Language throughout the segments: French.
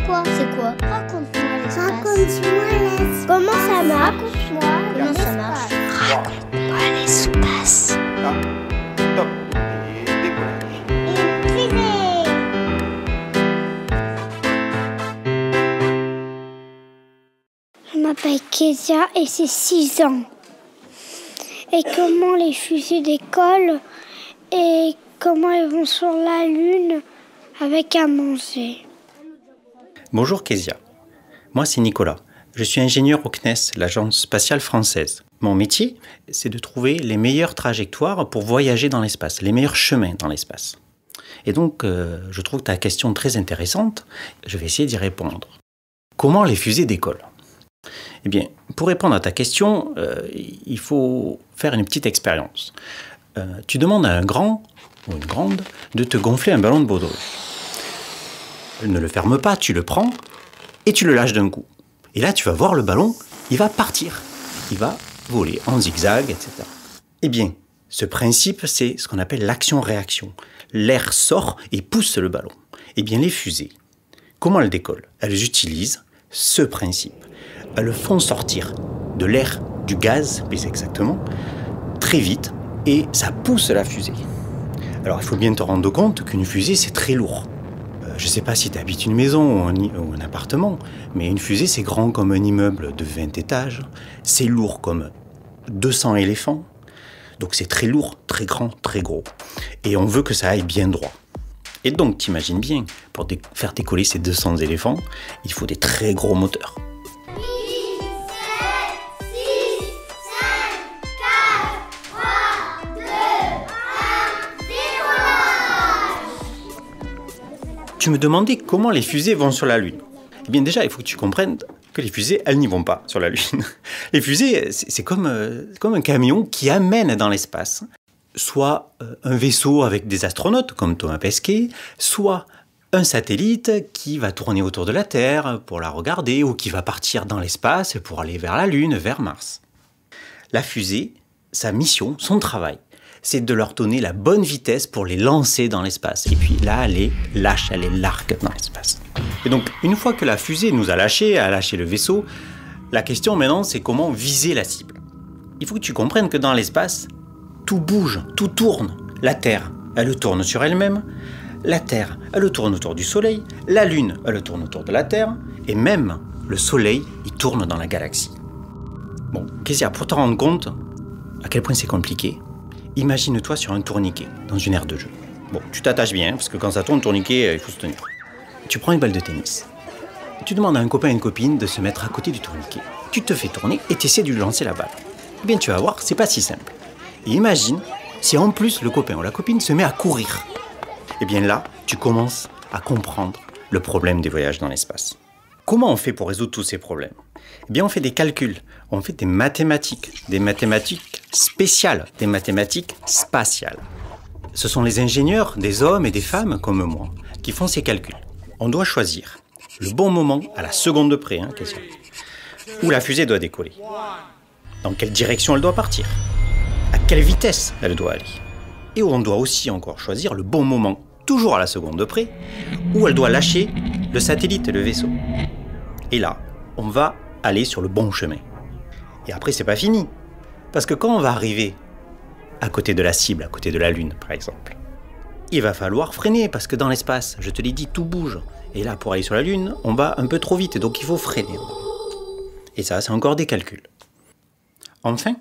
quoi? C'est quoi? Raconte-moi l'espace. Raconte-moi l'espace. Comment ça marche? Raconte-moi Comment ça marche? Raconte-moi l'espace. Top. Et décollage. Je m'appelle Kezia et c'est 6 ans. Et comment les fusées décollent et comment elles vont sur la Lune avec à manger. Bonjour Kezia, moi c'est Nicolas. Je suis ingénieur au CNES, l'Agence spatiale française. Mon métier, c'est de trouver les meilleures trajectoires pour voyager dans l'espace, les meilleurs chemins dans l'espace. Et donc, je trouve ta question très intéressante. Je vais essayer d'y répondre. Comment les fusées décollent ? Eh bien, pour répondre à ta question, il faut faire une petite expérience. Tu demandes à un grand ou une grande de te gonfler un ballon de baudruche. Ne le ferme pas, tu le prends et tu le lâches d'un coup. Et là, tu vas voir le ballon, il va partir. Il va voler en zigzag, etc. Eh bien, ce principe, c'est ce qu'on appelle l'action-réaction. L'air sort et pousse le ballon. Eh bien, les fusées, comment elles décollent ? Elles utilisent ce principe. Elles le font sortir de l'air, du gaz, plus exactement, très vite, et ça pousse la fusée. Alors, il faut bien te rendre compte qu'une fusée, c'est très lourd. Je ne sais pas si tu habites une maison ou un appartement, mais une fusée, c'est grand comme un immeuble de 20 étages. C'est lourd comme 200 éléphants. Donc c'est très lourd, très grand, très gros. Et on veut que ça aille bien droit. Et donc, t'imagines bien, pour faire décoller ces 200 éléphants, il faut des très gros moteurs. Tu me demandais comment les fusées vont sur la Lune. Eh bien déjà, il faut que tu comprennes que les fusées, elles n'y vont pas sur la Lune. Les fusées, c'est comme un camion qui amène dans l'espace soit un vaisseau avec des astronautes, comme Thomas Pesquet, soit un satellite qui va tourner autour de la Terre pour la regarder, ou qui va partir dans l'espace pour aller vers la Lune, vers Mars. La fusée, sa mission, son travail, c'est de leur donner la bonne vitesse pour les lancer dans l'espace. Et puis là, elle les lâche, elle les largue dans l'espace. Et donc, une fois que la fusée nous a lâché le vaisseau, la question maintenant, c'est comment viser la cible. Il faut que tu comprennes que dans l'espace, tout bouge, tout tourne. La Terre, elle tourne sur elle-même. La Terre, elle tourne autour du Soleil. La Lune, elle tourne autour de la Terre. Et même le Soleil, il tourne dans la galaxie. Bon, Kezia, pour te rendre compte à quel point c'est compliqué, imagine-toi sur un tourniquet, dans une aire de jeu. Bon, tu t'attaches bien, parce que quand ça tourne, tourniquet, il faut se tenir. Tu prends une balle de tennis. Tu demandes à un copain et une copine de se mettre à côté du tourniquet. Tu te fais tourner et tu essaies de lui lancer la balle. Eh bien, tu vas voir, c'est pas si simple. Et imagine si en plus le copain ou la copine se met à courir. Eh bien là, tu commences à comprendre le problème des voyages dans l'espace. Comment on fait pour résoudre tous ces problèmes ? Eh bien, on fait des calculs, on fait des mathématiques spéciales, des mathématiques spatiales. Ce sont les ingénieurs, des hommes et des femmes comme moi, qui font ces calculs. On doit choisir le bon moment, à la seconde près, où la fusée doit décoller. Dans quelle direction elle doit partir ? À quelle vitesse elle doit aller ? Et on doit aussi encore choisir le bon moment, toujours à la seconde près, où elle doit lâcher le satellite et le vaisseau. Et là, on va aller sur le bon chemin. Et après, c'est pas fini. Parce que quand on va arriver à côté de la cible, à côté de la Lune, par exemple, il va falloir freiner, parce que dans l'espace, je te l'ai dit, tout bouge. Et là, pour aller sur la Lune, on va un peu trop vite, donc il faut freiner. Et ça, c'est encore des calculs. Enfin,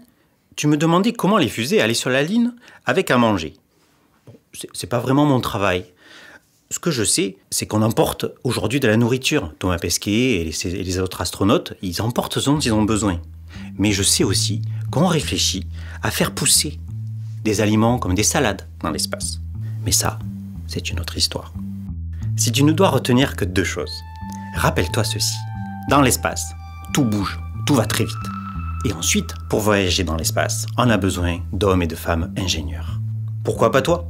tu me demandais comment les fusées allaient sur la Lune avec à manger. Bon, c'est pas vraiment mon travail. Ce que je sais, c'est qu'on emporte aujourd'hui de la nourriture. Thomas Pesquet et les autres astronautes, ils emportent ce dont ils ont besoin. Mais je sais aussi qu'on réfléchit à faire pousser des aliments comme des salades dans l'espace. Mais ça, c'est une autre histoire. Si tu ne dois retenir que 2 choses, rappelle-toi ceci. Dans l'espace, tout bouge, tout va très vite. Et ensuite, pour voyager dans l'espace, on a besoin d'hommes et de femmes ingénieurs. Pourquoi pas toi ?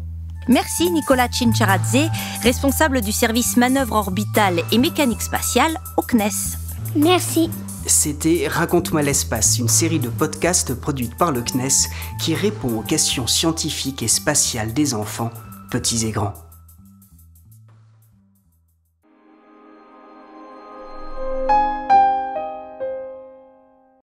Merci Nicolas Cincharadze, responsable du service manœuvre orbitale et mécanique spatiale au CNES. Merci. C'était Raconte-moi l'espace, une série de podcasts produite par le CNES qui répond aux questions scientifiques et spatiales des enfants, petits et grands.